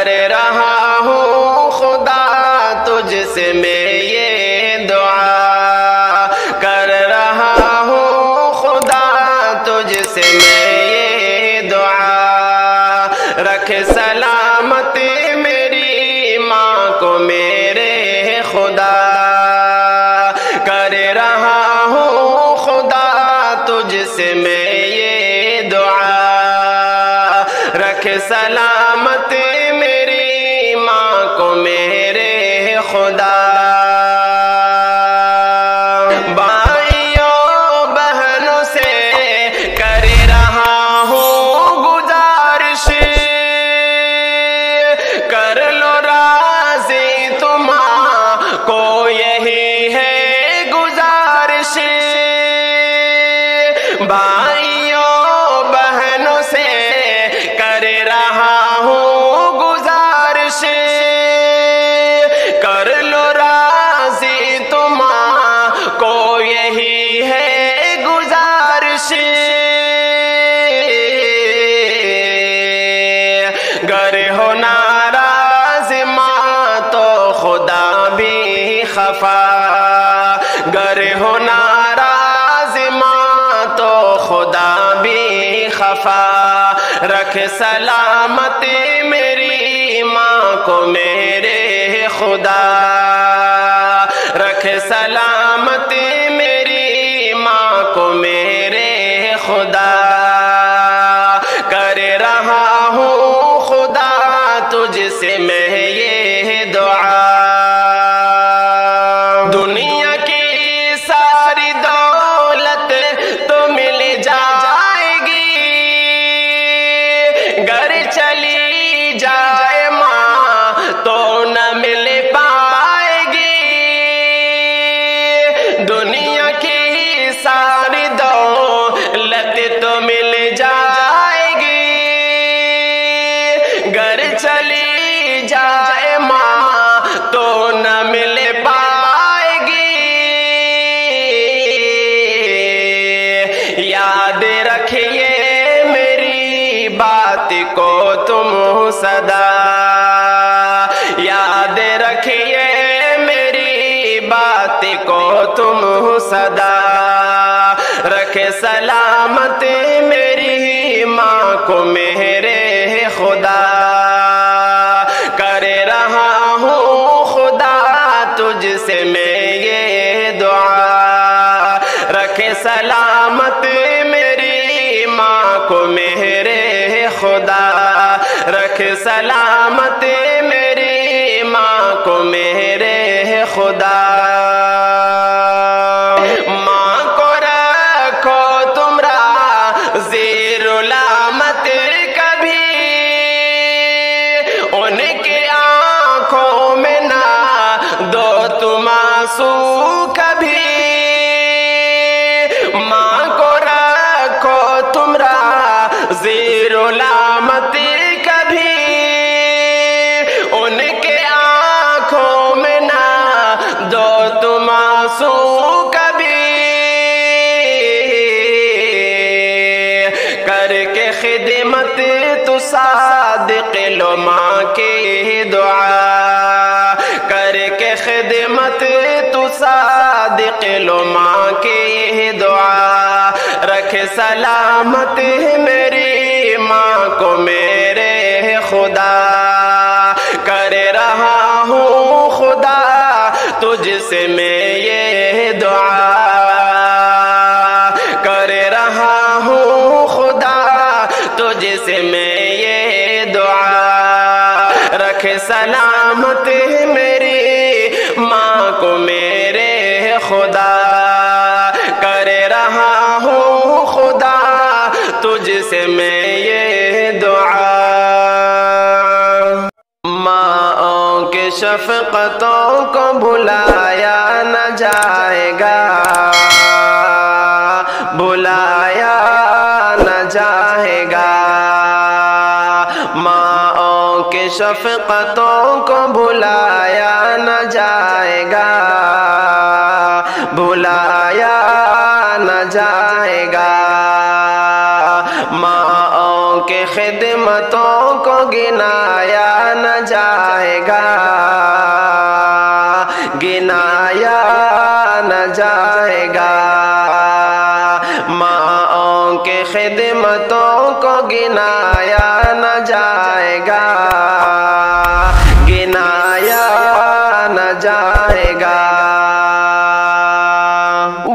کر رہا ہوں خدا تجھ سے میں یہ دعا، کر رہا ہوں خدا تجھ سے میں یہ دعا، رکھ سلامتی میری ماں کو میرے خدا، کر رہا ہوں خدا تجھ سے میں یہ دعا، رکھ سلامتی میری ماں کو میرے خدا۔ بھائیوں بہنوں سے کر رہا ہوں گزارش، کر لو راضی تمہاں کو یہی ہے گزارش، بھائیوں بہنوں سے کر رہا ہوں گزارش، کر لو راضی تمہاں کو یہی ہے گزارش، گر ہو ناراض ماں تو خدا بھی خفا، گر ہو ناراض ماں تو خدا بھی خفا، رکھ سلامتی میری ماں کو میرے خدا، رکھ سلامتی میری ماں کو میرے خدا، کر رہا ہوں خدا تجھ سے میں یہ دعا، دنیا کی ساری دولت تو مل جائے گی، گر چلی جائے ماں تو نہ مل پائے گی، دنیا کی ساری دولت تو مل جائے گی، گر چلی جائے ماں تو نہ مل پائے گی، یاد رکھیے میری بات کو تم صدا، یاد رکھیے میری بات کو تم صدا، رکھ سلامتی میری ماں کو میرے خدا، کر رہا ہوں خدا تجھ سے میں یہ دعا، رکھ سلامتی میری ماں کو میرے خدا، رکھ سلامتی میری ماں کو میرے خدا، ماں کو رکھو تم زیر لامت کبھی، ان کی آنکھوں میں نہ دو تم آنسو کبھی، ماں کو رکھو تم زیر لامت کبھی، ان کے آنکھوں میں نہ دو تم آنسو کبھی، کر کے خدمت تو صادق لو ماں کی دعا، کر کے خدمت تو صادق لو ماں کی دعا، رکھ سلامت میری ماں کو میرے خدا، کر رہا ہوں خدا تجھ سے میں یہ دعا، کر رہا ہوں خدا تجھ سے میں یہ دعا، رکھ سلامت میری ماں کو میرے خدا، کر رہا ہوں خدا تجھ سے میں یہ دعا، ماں کے شفقتوں کو بھلایا نہ جائے گا، بھلایا نہ جائے گا، ماں کے شفقتوں کو بھلایا نہ جائے گا، بھلایا نہ جائے گا، ماں کی خدمتوں کو گنایا نہ جائے گا، گنایا نہ جائے گا، ماؤں کی خدمتوں کو گنایا نہ جائے گا، گنایا نہ جائے گا۔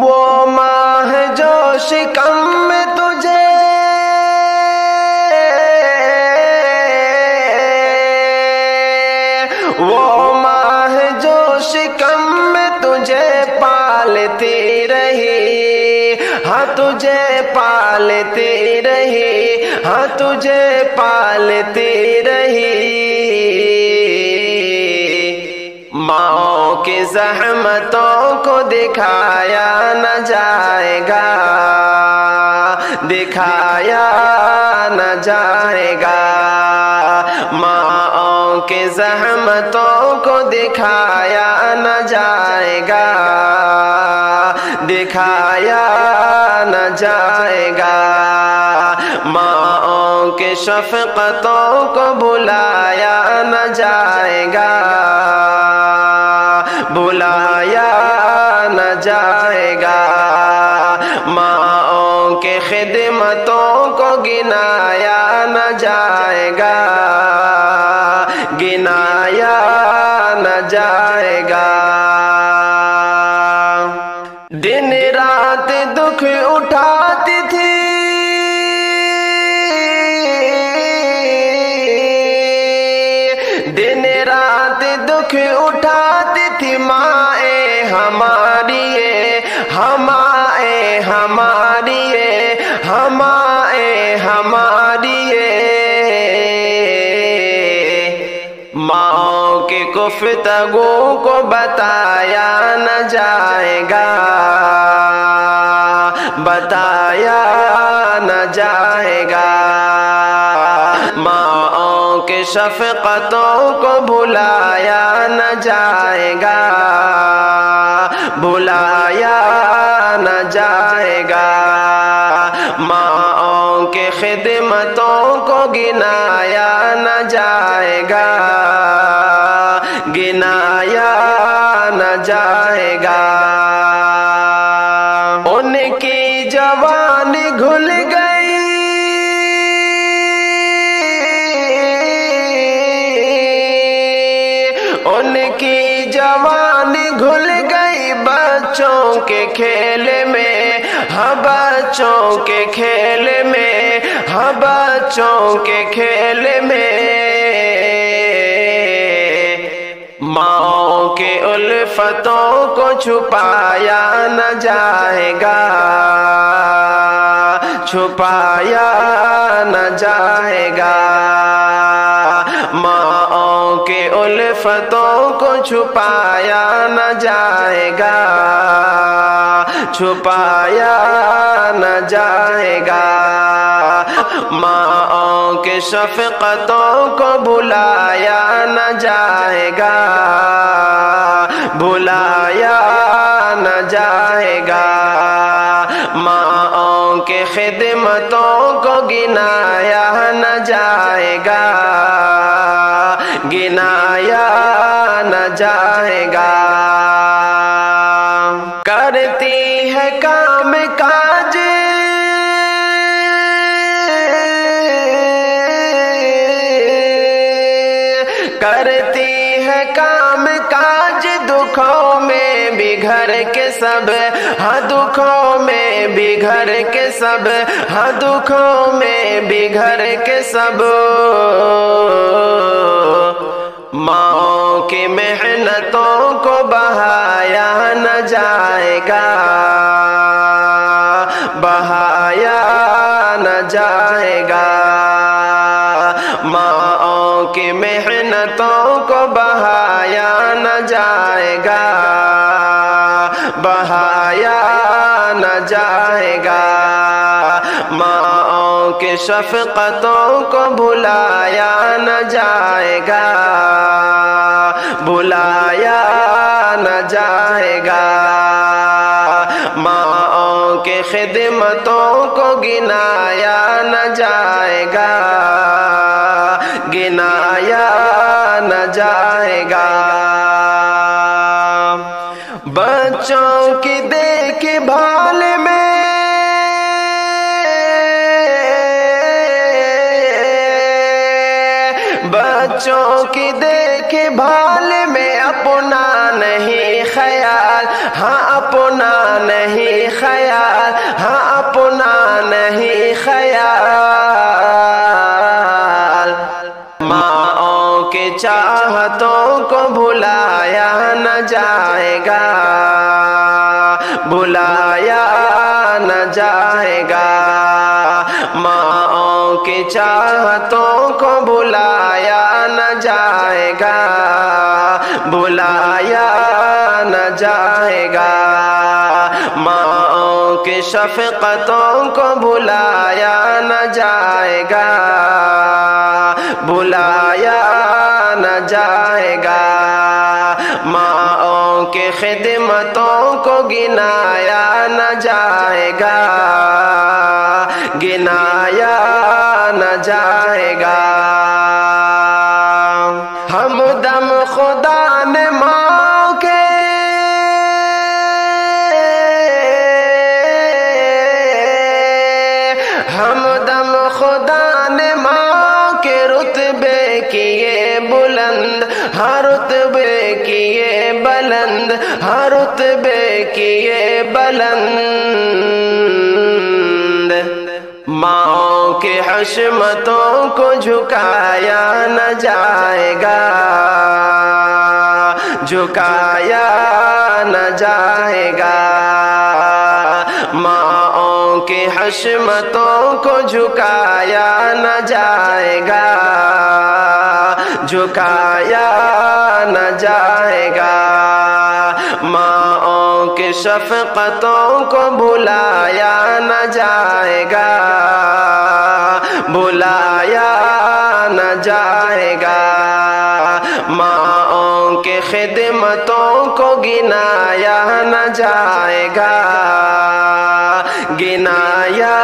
وہ ماہ جو شکم میں تجھے وہ ماہ جو شکم میں تجھے پالتی رہی، ہاں تجھے پالتی رہی، ہاں تجھے پالتی رہی، ماؤں کی زحمتوں کو دکھایا نہ جائے گا، دکھایا نہ جائے گا، ماؤں کی زحمتوں کو دکھایا نہ جائے گا، دکھایا نہ جائے گا، ماؤں کی شفقتوں کو بھلایا نہ جائے گا، بھلایا نہ جائے گا، ماؤں کی خدمتوں کو گنایا نہ جائے گا، گنایا نہ جائے گا۔ دن رات دکھ اٹھاتی تھی دن رات دکھ اٹھاتی تھی مائیں ہماری، ہمائیں ہماری، ہمائیں ہماری، ماؤں کی گفتگو کو بتایا نہ جائے گا، بتایا نہ جائے گا، ماؤں کی شفقتوں کو بھلایا نہ جائے گا، بھلایا نہ جائے گا، ماؤں کی خدمتوں کو گنایا نہ جائے گا، گنایا نہ جائے گا۔ ان کی جوانی گھل گئی، ان کی جوانی گھل گئی بچوں کے کھیل میں، ہاں بچوں کے کھیل میں، ہاں بچوں کے کھیل میں، ماؤں کے الفتوں کو چھپایا نہ جائے گا، چھپایا نہ جائے گا، ماؤں کے الفتوں کو چھپایا نہ جائے گا، چھپایا نہ جائے گا، ماؤں کے شفقتوں کو بھلایا نہ جائے گا، بھلایا نہ جائے گا، ماؤں کے خدمتوں کو گنایا نہ جائے گا، گنایا نہ جائے گا۔ کرتی ہے کام کاج کرتی ہے کام کاج دکھوں میں بھی گھر کے سب، ہاں دکھوں میں بھی گھر کے سب، ہاں دکھوں میں بھی گھر کے سب، ماؤں کی محنتوں کو بہایا نہ جائے گا، بہایا نہ جائے گا، ماؤں کی محنتوں کو بہایا نہ جائے گا، بہایا نہ جائے گا، ماؤں کی شفقتوں کو بھلایا نہ جائے گا، بھلایا نہ جائے گا، ماؤں کی خدمتوں کو گنایا نہ جائے گا، بچوں کی دیکھ بھال میں بچوں کی دیکھ بھال میں اپنا نہیں خیال، ہاں اپنا نہیں خیال، ہاں اپنا نہیں خیال۔ ماں کی چاہتوں کو بھلایا نہ جائے گا، بھلایا نہ جائے گا۔ ماں کی چاہتوں کو بھلایا نہ جائے گا، بھلایا نہ جائے گا۔ ماں کی شفقتوں کو بھلایا نہ جائے گا، بھلایا نہ جائے گا۔ ماں کی خدمتوں کو گنایا نہ جائے گا، گنایا نہ جائے گا۔ ہمدم خدا نے ماں کے ہمدم خدا نے ماں کے رتبے کیے بلند، ہر رتبے کیے بلند، ہر رتبے کیے بلند۔ ماں کے حشمتوں کو جھکایا نہ جائے گا، جھکایا نہ جائے گا۔ ماں کے حشمتوں کو جھکایا نہ جائے گا، جھکایا نہ جائے گا۔ ماں کے شفقتوں کو بھلایا نہ جائے گا، بھلایا نہ جائے گا۔ ماں کے خدمتوں کو گنایا نہ جائے گا، گنایا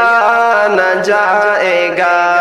نہ جائے گا۔